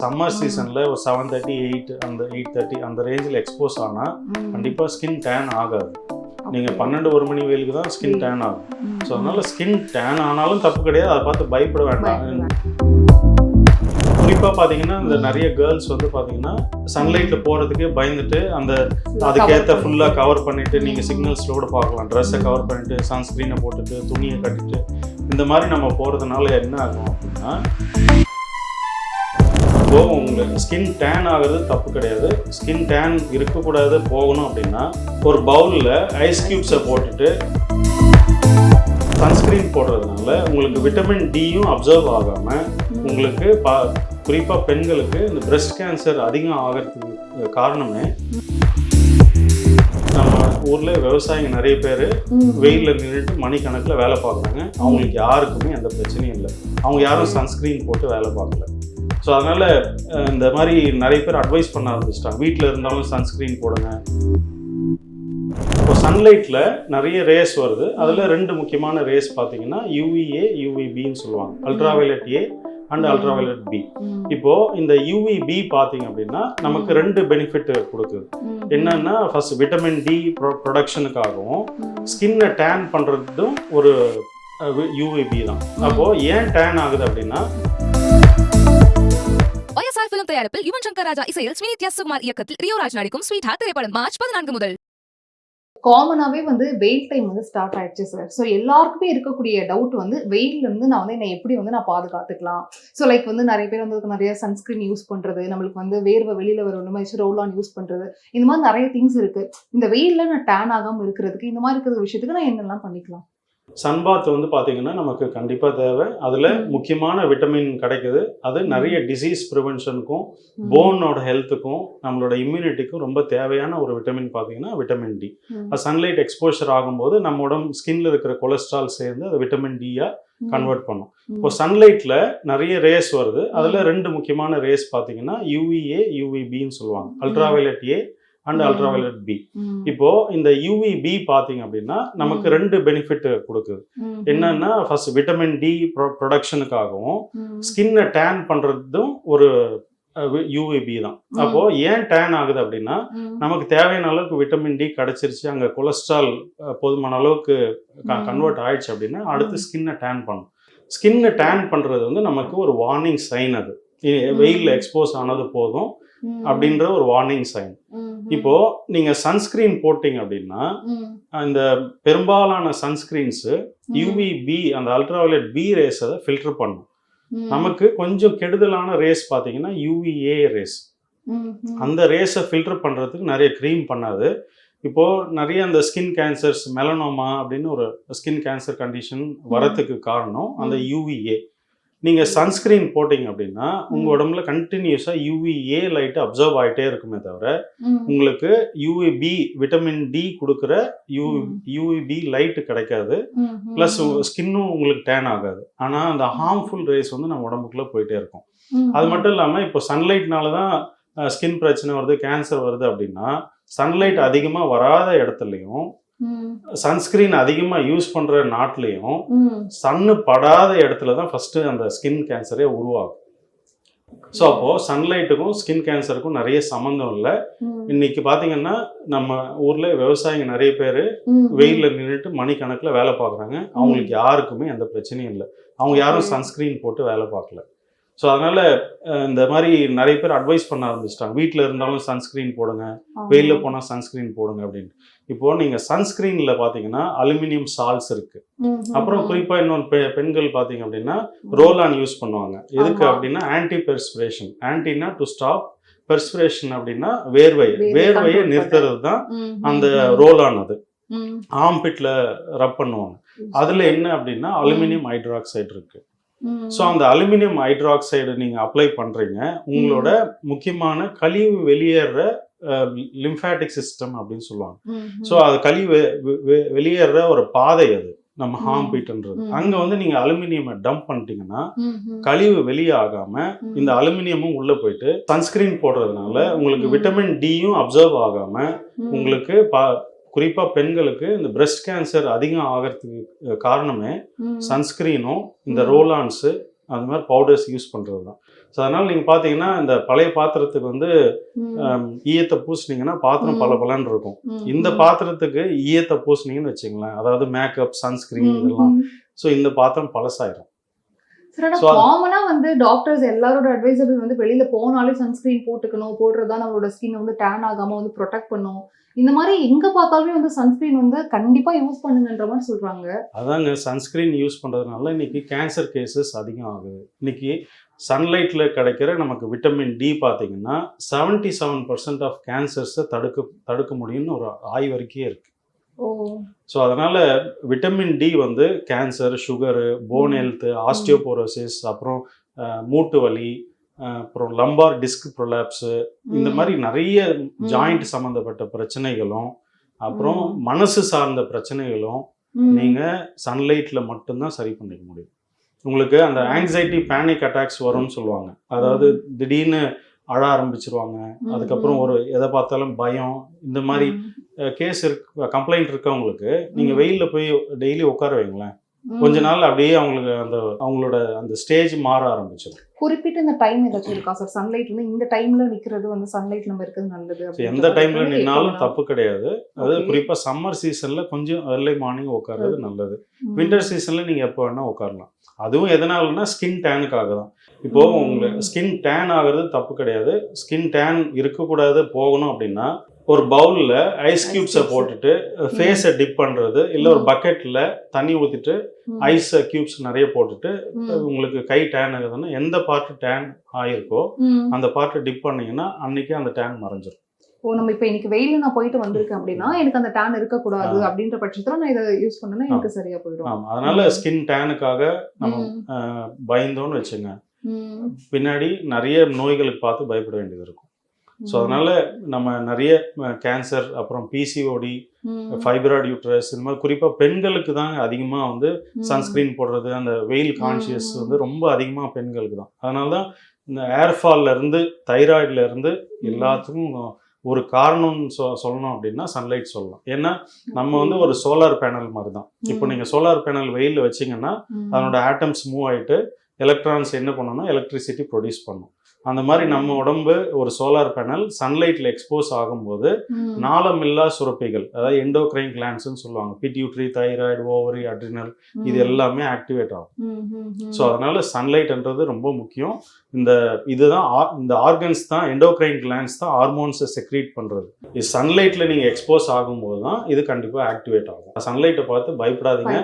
Summer சீசனில் ஒரு 7:30 8 அந்த 8:30 அந்த ரேஞ்சில் எக்ஸ்போஸ் ஆனால் கண்டிப்பாக ஸ்கின் டேன் ஆகாது. நீங்கள் 12-1 மணி வெயிலுக்கு தான் ஸ்கின் டேன் ஆகும். ஸோ அதனால் ஸ்கின் டேன் ஆனாலும் தப்பு கிடையாது, அதை பார்த்து பயப்பட வேண்டாம். குறிப்பாக பார்த்தீங்கன்னா இந்த நிறைய கேர்ள்ஸ் வந்து பார்த்தீங்கன்னா சன்லைட்டில் போகிறதுக்கே பயந்துட்டு அந்த அதுக்கேற்ற ஃபுல்லாக கவர் பண்ணிவிட்டு நீங்கள் சிக்னல்ஸில் கூட பார்க்கலாம், ட்ரெஸ்ஸை கவர் பண்ணிவிட்டு சன்ஸ்க்ரீனை போட்டுட்டு துணியை கட்டிட்டு இந்த மாதிரி நம்ம போகிறதுனால என்ன ஆகும் அப்படின்னா, இப்போ உங்களுக்கு ஸ்கின் டேன் ஆகிறது தப்பு கிடையாது. ஸ்கின் டேன் இருக்கக்கூடாது போகணும் அப்படின்னா ஒரு பவுலில் ஐஸ் க்யூப்ஸை போட்டுட்டு சன்ஸ்க்ரீன் போடுறதுனால உங்களுக்கு விட்டமின் டியும் அப்சர்வ் ஆகாமல் உங்களுக்கு குறிப்பாக பெண்களுக்கு இந்த பிரெஸ்ட் கேன்சர் அதிகம் ஆகிறதுக்கு காரணமே, நம்ம ஊரில் விவசாயிங்க நிறைய பேர் வெயிலில் நின்றுட்டு மணிக்கணக்கில் வேலை பார்க்குறாங்க. அவங்களுக்கு யாருக்குமே எந்த பிரச்சனையும் இல்லை, அவங்க யாரும் சன்ஸ்க்ரீன் போட்டு வேலை பார்க்கல. ஸோ அதனால் இந்த மாதிரி நிறைய பேர் அட்வைஸ் பண்ண ஆரம்பிச்சிட்டாங்க, வீட்டில் இருந்தாலும் சன்ஸ்க்ரீன் போடுங்க. இப்போ சன்லைட்டில் நிறைய ரேஸ் வருது, அதில் 2 முக்கியமான ரேஸ் பார்த்தீங்கன்னா யூவிஏ யூவிபின்னு சொல்லுவாங்க, ultraviolet A and ultraviolet B. இப்போது இந்த யூவிபி பார்த்தீங்க அப்படின்னா நமக்கு 2 பெனிஃபிட் கொடுக்குது. என்னன்னா ஃபர்ஸ்ட் விட்டமின் டி ப்ரொடக்ஷனுக்காகவும் ஸ்கின்னை டேன் பண்ணுறதும் ஒரு யூவிபி தான். அப்போது ஏன் டேன் ஆகுது அப்படின்னா, OSR film தயாரிப்பில் யுவன் சங்கர் ராஜா இசையில் ஸ்ரீநித்யா சுகுமார் இயக்கத்தில் ரியோ ராஜ் நடிக்கும் ஸ்வீட் ஹார்ட் திரைப்படம் மார்ச் 14 முதல். காமனாவே வெயில் டைம் ஸ்டார்ட் ஆயிடுச்சு சார். ஸோ எல்லாருக்குமே இருக்கக்கூடிய டவுட் வெயில்ல இருந்து நான் என்னை எப்படி நான் பாதுகாத்துக்கலாம். ஸோ லைக் நிறைய பேர் நிறைய சன்ஸ்கிரீன் யூஸ் பண்றது, நம்மளுக்கு வேர்வை வெளியில வர ரோல் ஆன் யூஸ் பண்றது, இந்த மாதிரி நிறைய திங்ஸ் இருக்கு. இந்த வெயில்ல நான் டேன் ஆகாம இருக்கிறதுக்கு இந்த மாதிரி இருக்கிற விஷயத்துக்கு நான் என்னெல்லாம் பண்ணிக்கலாம்? சன்பாத் பார்த்தீங்கன்னா நமக்கு கண்டிப்பாக தேவை. அதில் முக்கியமான விட்டமின் கிடைக்குது. அது நிறைய டிசீஸ் ப்ரிவென்ஷனுக்கும் போனோட ஹெல்த்துக்கும் நம்மளோட இம்யூனிட்டிக்கும் ரொம்ப தேவையான ஒரு விட்டமின் பார்த்தீங்கன்னா விட்டமின் டி. சன்லைட் எக்ஸ்போஷர் ஆகும்போது நம்ம உடம்பு ஸ்கின்ல இருக்கிற கொலஸ்ட்ரால் சேர்ந்து அது விட்டமின் டியாக கன்வெர்ட் பண்ணும். இப்போ சன்லைட்டில் நிறைய ரேஸ் வருது, அதில் 2 முக்கியமான ரேஸ் பார்த்தீங்கன்னா யூவிஏ யூவிபின்னு சொல்லுவாங்க, ultraviolet A and ultraviolet B. இப்போ இந்த யூவிபி பார்த்தீங்க அப்படின்னா நமக்கு 2 பெனிஃபிட் கொடுக்குது. என்னன்னா ஃபர்ஸ்ட் விட்டமின் டி ப்ரொடக்ஷனுக்காகவும் ஸ்கின்னை டேன் பண்ணுறதும் ஒரு யூவிபி தான். அப்போ ஏன் டேன் ஆகுது அப்படின்னா, நமக்கு தேவையான அளவுக்கு விட்டமின் டி கிடைச்சிருச்சு, அங்கே கொலஸ்ட்ரால் போதுமான அளவுக்கு கன்வெர்ட் ஆயிடுச்சு அப்படின்னா அடுத்து ஸ்கின்னை டேன் பண்ணும். ஸ்கின்னை டேன் பண்ணுறது நமக்கு ஒரு வார்னிங் சைன். அது வெயிலில் எக்ஸ்போஸ் ஆனது போதும் அப்படின்ற ஒரு வார்னிங் சைன். இப்போ நீங்க சன்ஸ்கிரீன் போட்டீங்க அப்படின்னா இந்த பெரும்பாலான சன்ஸ்கிரீன்ஸ் யூவிபி அந்த அல்ட்ராவயலட் பி ரேஸ் அதை ஃபில்டர் பண்ணும். நமக்கு கொஞ்சம் கெடுதலான ரேஸ் பார்த்தீங்கன்னா யூவிஏ ரேஸ். அந்த ரேஸை ஃபில்டர் பண்றதுக்கு நிறைய க்ரீம் பண்ணாது. இப்போ நிறைய அந்த ஸ்கின் கேன்சர்ஸ், மெலனோமா அப்படின்னு ஒரு ஸ்கின் கேன்சர் கண்டிஷன் வரத்துக்கு காரணம் அந்த யூவிஏ. நீங்கள் சன்ஸ்கிரீன் போட்டிங்க அப்படின்னா உங்கள் உடம்புல கண்டினியூஸாக யூவிஏ லைட்டு அப்சர்வ் ஆகிட்டே இருக்குமே தவிர உங்களுக்கு யூவிபி விட்டமின் டி கொடுக்குற யூவிபி லைட்டு கிடைக்காது. ப்ளஸ் ஸ்கின்னும் உங்களுக்கு டேன் ஆகாது. ஆனால் அந்த ஹார்ம்ஃபுல் ரேஸ் நம்ம உடம்புக்குள்ளே போயிட்டே இருக்கும். அது மட்டும் இல்லாமல் இப்போ சன்லைட்னால தான் ஸ்கின் பிரச்சனை வருது, கேன்சர் வருது அப்படின்னா, சன்லைட் அதிகமாக வராத இடத்துலையும் சன்ஸ்கிரீன் அதிகமாக யூஸ் பண்ணுற நாட்டிலையும் சன்னு படாத இடத்துல தான் ஃபஸ்ட்டு அந்த ஸ்கின் கேன்சரே உருவாகும். ஸோ அப்போது சன்லைட்டுக்கும் ஸ்கின் கேன்சருக்கும் நிறைய சம்மந்தம் இல்லை. இன்னைக்கு பார்த்தீங்கன்னா நம்ம ஊரில் விவசாயிங்க நிறைய பேர் வெயிலில் நின்றுட்டு மணிக்கணக்கில் வேலை பார்க்குறாங்க. அவங்களுக்கு யாருக்குமே எந்த பிரச்சனையும் இல்லை, அவங்க யாரும் சன்ஸ்கிரீன் போட்டு வேலை பார்க்கல. ஸோ அதனால் இந்த மாதிரி நிறைய பேர் அட்வைஸ் பண்ண ஆரம்பிச்சிட்டாங்க, வீட்டில் இருந்தாலும் சன்ஸ்க்ரீன் போடுங்க, வெயிலில் போனால் சன்ஸ்க்ரீன் போடுங்க அப்படின்னு. இப்போது நீங்கள் சன்ஸ்க்ரீனில் பார்த்தீங்கன்னா அலுமினியம் சால்ட்ஸ் இருக்குது. அப்புறம் குறிப்பாக இன்னொரு பெண்கள் பார்த்தீங்க அப்படின்னா ரோல் ஆன் யூஸ் பண்ணுவாங்க. எதுக்கு அப்படின்னா ஆன்டி பெர்ஸ்பிரேஷன். ஆன்டினா டு ஸ்டாப், பெர்ஸ்பிரேஷன் அப்படின்னா வேர்வையை நிறுத்துறது தான் அந்த ரோல் ஆன். அது ஆம்பிட்ல ரப் பண்ணுவாங்க. அதில் என்ன அப்படின்னா அலுமினியம் ஹைட்ராக்சைடு இருக்குது. ஸோ அந்த அலுமினியம் ஹைட்ராக்சைடு நீங்கள் அப்ளை பண்ணுறீங்க, உங்களோட முக்கியமான கழிவு வெளியேற லிம்ஃபாட்டிக் சிஸ்டம் அப்படின்னு சொல்லுவாங்க. ஸோ அது கழிவு வெளியேற ஒரு பாதை, அது நம்ம ஹார்ம்பீட்ன்றது. அங்கே நீங்கள் அலுமினியம் டம்ப் பண்ணிட்டீங்கன்னா கழிவு வெளியே ஆகாமல் இந்த அலுமினியமும் உள்ளே போயிட்டு சன்ஸ்கிரீன் போடுறதுனால உங்களுக்கு விட்டமின் டியும் அப்சர்வ் ஆகாமல் உங்களுக்கு குறிப்பாக பெண்களுக்கு இந்த பிரெஸ்ட் கேன்சர் அதிகம் ஆகிறதுக்கு காரணமே சன்ஸ்கிரீனும் இந்த ரோலான்ஸு அந்த மாதிரி பவுடர்ஸ் யூஸ் பண்ணுறது தான். ஸோ அதனால நீங்க பாத்தீங்கன்னா இந்த பழைய பாத்திரத்துக்கு வந்து ஈயத்தை பூசுனீங்கன்னா பாத்திரம் பளபளன்னு இருக்கும். இந்த பாத்திரத்துக்கு ஈயத்தை பூசுனீங்கன்னு வச்சுங்களேன், அதாவது மேக்கப், சன்ஸ்கிரீன் இதெல்லாம், ஸோ இந்த பாத்திரம் பழசாயிரும். காமனா வந்து டாக்டர்ஸ் எல்லாரோட அட்வைசபிள் வந்து வெளியில போனாலே சன்ஸ்கிரீன் போட்டுக்கணும், போடுறதா நம்மளோட ஸ்கின் வந்து டேன் ஆகாம வந்து ப்ரொடெக்ட் பண்ணும். இந்த மாதிரி எங்க பார்த்தாலுமே வந்து சன்ஸ்கிரீன் வந்து கண்டிப்பா யூஸ் பண்ணுங்கன்ற மாதிரி சொல்றாங்க. அதாங்க, சன்ஸ்கிரீன் யூஸ் பண்றதுனால இன்னைக்கு கேன்சர் கேசஸ் அதிகம் ஆகுது. இன்னைக்கு சன்லைட்ல கிடைக்கிற நமக்கு விட்டமின் டி பார்த்தீங்கன்னா 77% ஆஃப் கேன்சர்ஸை தடுக்க முடியும்னு ஒரு ஆய்வறிக்கையே இருக்கு. ஸோ அதனால விட்டமின் டி வந்து cancer, sugar, phone health, osteoporosis, அப்புறம் மூட்டு வலி, அப்புறம் லம்பார் டிஸ்க் ப்ரொலாப்ஸு, இந்த மாதிரி நிறைய ஜாயிண்ட் சம்மந்தப்பட்ட பிரச்சனைகளும் அப்புறம் மனசு சார்ந்த பிரச்சனைகளும் நீங்க சன்லைட்ல மட்டும்தான் சரி பண்ணிக்க முடியும். உங்களுக்கு அந்த ஆங்ஸைட்டி, பேனிக் அட்டாக்ஸ் வரும்னு சொல்லுவாங்க. அதாவது திடீர்னு அழ ஆரம்பிச்சிருவாங்க, அதுக்கப்புறம் ஒரு எதை பார்த்தாலும் பயம், இந்த மாதிரி கேஸ் கம்ப்ளைண்ட் இருக்கவங்களுக்கு நீங்க வெயில்ல போய் டெய்லி உட்கார வைங்களேன், கொஞ்ச நாள் அப்படியே அவங்களுக்கு அவங்களோட அந்த ஸ்டேஜ் மாற ஆரம்பிச்சிடும். குறிப்பிட்ட இந்த டைம் ஏதாச்சும் இருக்கா சார்? சன்லைட் வந்து இந்த டைம்ல நிக்கிறது வந்து சன்லைட் நம்ம இருக்கிறது நல்லது. எந்த டைம்ல நின்னாலும் தப்பு கிடையாது. அது குறிப்பா சம்மர் சீசன்ல கொஞ்சம் early மார்னிங் உட்கார்றது நல்லது. வின்டர் சீசன்ல நீங்க எப்போ வேணா உட்காரலாம். அதுவும் எதனாலன்னா ஸ்கின் டேனுக்காக தான். இப்போ உங்களுக்கு ஸ்கின் டேன் ஆகிறது தப்பு கிடையாது. ஸ்கின் டேன் இருக்கக்கூடாது, போகணும் அப்படின்னா ஒரு பவுல்ல ஐஸ் கியூப்ஸை போட்டுட்டு ஃபேஸை டிப் பண்றது, இல்ல ஒரு பக்கெட்ல தண்ணி ஊத்திட்டு ஐஸ் கியூப்ஸ் நிறைய போட்டுட்டு உங்களுக்கு கை டேன் ஆகுதுன்னா எந்த பார்ட் டேன் ஆயிருக்கோ அந்த பார்ட்டை டிப் பண்ணீங்கன்னா அன்னைக்கு அந்த டேன் மறைஞ்சிடும். நம்ம இப்ப இன்னைக்கு வெயில நான் போயிட்டு வந்திருக்கேன் அப்படின்னா எனக்கு அந்த டேன் இருக்கக்கூடாது அப்படின்ற பட்சத்துல நான் இதை யூஸ் பண்ணேன்னா எனக்கு சரியா போயிடும். ஆமா, அதனால ஸ்கின் டேனுக்காக நம்ம பயந்தோன்னு வச்சுங்க, பின்னாடி நிறைய நோய்களுக்கு பார்த்து பயப்பட வேண்டியது இருக்கும். ஸோ அதனால நம்ம நிறைய கேன்சர், அப்புறம் பிசிஓடி, ஃபைப்ராய்டு யூட்ரஸ், இந்த மாதிரி குறிப்பாக பெண்களுக்கு தான் அதிகமாக வந்து சன்ஸ்கிரீன் போடுறது, அந்த வெயில் கான்ஷியஸ் வந்து ரொம்ப அதிகமாக பெண்களுக்கு தான். அதனால தான் இந்த ஏர்ஃபால்ல இருந்து தைராய்டுல இருந்து எல்லாத்துக்கும் ஒரு காரணம்னு சொல்லணும் அப்படின்னா சன்லைட் சொல்லலாம். ஏன்னா நம்ம வந்து ஒரு சோலார் பேனல் மாதிரி தான். இப்போ நீங்கள் சோலார் பேனல் வெயிலில் வச்சிங்கன்னா அதனோட ஆட்டம்ஸ் மூவ் ஆகிட்டு எலக்ட்ரான்ஸ் என்ன பண்ணணும்னா எலக்ட்ரிசிட்டி ப்ரொடியூஸ் பண்ணும். அந்த மாதிரி நம்ம உடம்பு ஒரு சோலார் பேனல் சன்லைட்ல எக்ஸ்போஸ் ஆகும்போது நாளமில்லா சுரப்பிகள், அதாவது எண்டோக்ரைன் கிளாண்ட்ஸ்ன்னு சொல்லுவாங்க, பிட்யூட்ரி, தைராய்டு, ஓவரி, அட்ரினல், இது எல்லாமே ஆக்டிவேட் ஆகும். ஸோ அதனால சன்லைட்ன்றது ரொம்ப முக்கியம். இந்த ஆர்கன்ஸ் தான், எண்டோக்ரைன் கிளாண்ட்ஸ் தான் ஹார்மோன்ஸை செக்ரீட் பண்றது. இது சன்லைட்ல நீங்க எக்ஸ்போஸ் ஆகும்போது தான் இது கண்டிப்பா ஆக்டிவேட் ஆகும். சன்லைட்டை பார்த்து பயப்படாதீங்க.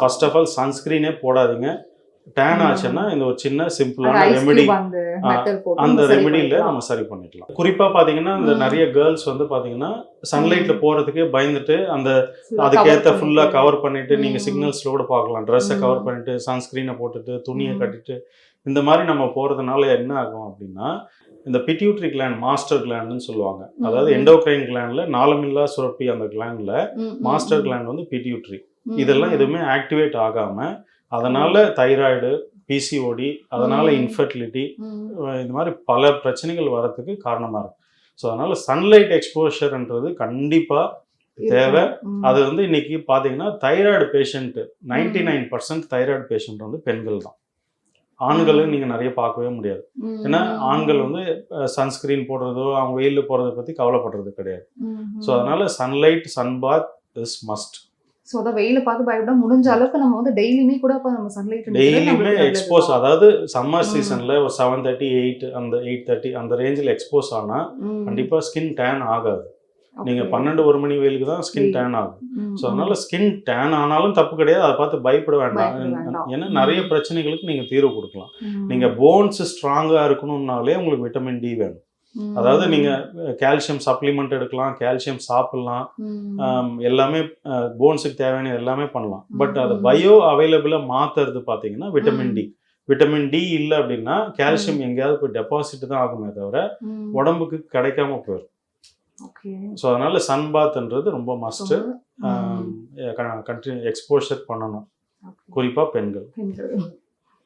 ஃபர்ஸ்ட் ஆஃப் ஆல் சன்ஸ்கிரீனே போடாதீங்க. டேன் ஆச்சுன்னா இந்த ஒரு சின்ன சிம்பிளான ரெமெடி, அந்த ரெமெடியில நம்ம சரி பண்ணிக்கலாம். குறிப்பா பாத்தீங்கன்னா இந்த நிறைய கேர்ள்ஸ் வந்து பாத்தீங்கன்னா சன்லைட்ல போறதுக்கே பயந்துட்டு அதுக்கேற்ற ஃபுல்லா கவர் பண்ணிட்டு, நீங்க சிக்னல்ஸ்ல கூட பார்க்கலாம், ட்ரெஸ்ஸை கவர் பண்ணிட்டு சன்ஸ்கிரீனை போட்டுட்டு துணியை கட்டிட்டு இந்த மாதிரி நம்ம போறதுனால என்ன ஆகும் அப்படின்னா, இந்த பிட்யூட்ரி கிளாண்ட், மாஸ்டர் கிளாண்ட்னு சொல்லுவாங்க, அதாவது எண்டோக்ரைன் கிளாண்ட்ல நாளமில்லா சுரப்பி அந்த கிளாண்ட்ல மாஸ்டர் கிளாண்ட் வந்து பிட்யூட்ரி, இதெல்லாம் எதுவுமே ஆக்டிவேட் ஆகாம அதனால தைராய்டு, பிசிஓடி, அதனால இன்ஃபர்டிலிட்டி, இந்த மாதிரி பல பிரச்சனைகள் வரதுக்கு காரணமா இருக்கு. ஸோ அதனால சன்லைட் எக்ஸ்போஷர்ன்றது கண்டிப்பா தேவை. அது வந்து இன்னைக்கு பாத்தீங்கன்னா தைராய்டு பேஷண்ட் 99% தைராய்டு பேஷண்ட் வந்து பெண்கள் தான். ஆண்களை நீங்க நிறைய பார்க்கவே முடியாது. ஏன்னா ஆண்கள் வந்து சன்ஸ்கிரீன் போடுறதோ அவங்க வெயில போறதை பத்தி கவலைப்படுறது கிடையாது. ஸோ அதனால sunlight, sunbath is must. So அதை வெயில பார்த்து பயப்பட முடிஞ்ச அளவுக்கு நம்ம வந்து டெய்லியுமே கூட நம்ம சன்லைட் டெய்லியுமே எக்ஸ்போஸ், அதாவது சம்மர் சீசன்ல ஒரு 7:30, 8 அந்த 8:30 அந்த ரேஞ்சில் எக்ஸ்போஸ் ஆனா கண்டிப்பா ஸ்கின் டேன் ஆகாது. நீங்க 12-1 மணி வெயிலுக்கு தான் ஸ்கின் டேன் ஆகும். ஸோ அதனால ஸ்கின் டேன் ஆனாலும் தப்பு கிடையாது, அதை பார்த்து பயப்பட வேண்டாம். ஏன்னா நிறைய பிரச்சனைகளுக்கு நீங்க தீர்வு கொடுக்கலாம். நீங்க போன்ஸ் ஸ்ட்ராங்கா இருக்கணும்னாலே உங்களுக்கு விட்டமின் டி வேணும். அதாவது நீங்க கால்சியம் சப்ளிமெண்ட் எடுக்கலாம், கால்சியம் சாப்பிடலாம், எல்லாமே போன்ஸுக்கு தேவையான எல்லாமே பண்ணலாம். பட் அது பயோ அவைலபிளா மாத்துறது பாத்தீங்கன்னா விட்டமின் டி. விட்டமின் டி இல்லை அப்படின்னா கால்சியம் எங்கேயாவது போய் டெபாசிட் தான் ஆகுமே தவிர உடம்புக்கு கிடைக்காம போயிடும். ஸோ அதனால சன்பாத்ன்றது ரொம்ப மஸ்ட். எக்ஸ்போஷர் பண்ணணும், குறிப்பா பெண்கள்.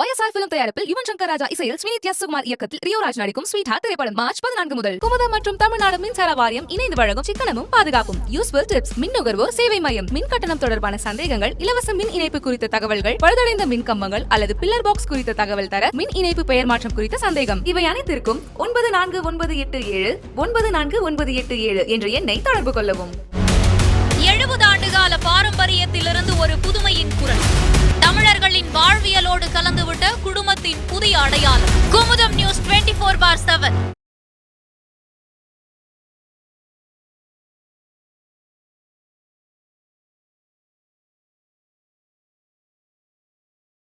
YSR film தயாரிப்பில் யுவன் சங்கர் ராஜா இசையில் ஸ்ரீநித்யா சுகுமார் இயக்கத்தில் ரியோ ராஜ் நடிக்கும் ஸ்வீட் ஹார்ட் திரைப்படம் மார்ச் 14 முதல். குமுதம் மற்றும் தமிழ்நாடு மின்சார வாரியம் இணைந்து வழங்கும் சிக்கனமும் பாதுகாப்பும் யூஸ்ஃபுல் டிப்ஸ், மின் நுகர்வோர் சேவை மையம், மின் கட்டணம் தொடர்பான சந்தேகங்கள், இலவச மின் இணைப்பு குறித்த தகவல்கள், பழுதடைந்த மின் கம்பங்கள் அல்லது பில்லர் பாக்ஸ் குறித்த தகவல் தர, மின் இணைப்பு பெயர் மாற்றம் குறித்த சந்தேகம், இவை அனைத்திற்கும் 9497 என்ற எண்ணை தொடர்பு கொள்ளவும். 70 ஆண்டுகால பாரம்பரியத்திலிருந்து ஒரு புதுமையின் குரல். தமிழர்களின் வாழ்வியலோடு கலந்துவிட்ட குடும்பத்தின் புதிய அடையாளம். குமுதம் நியூஸ் 24/7.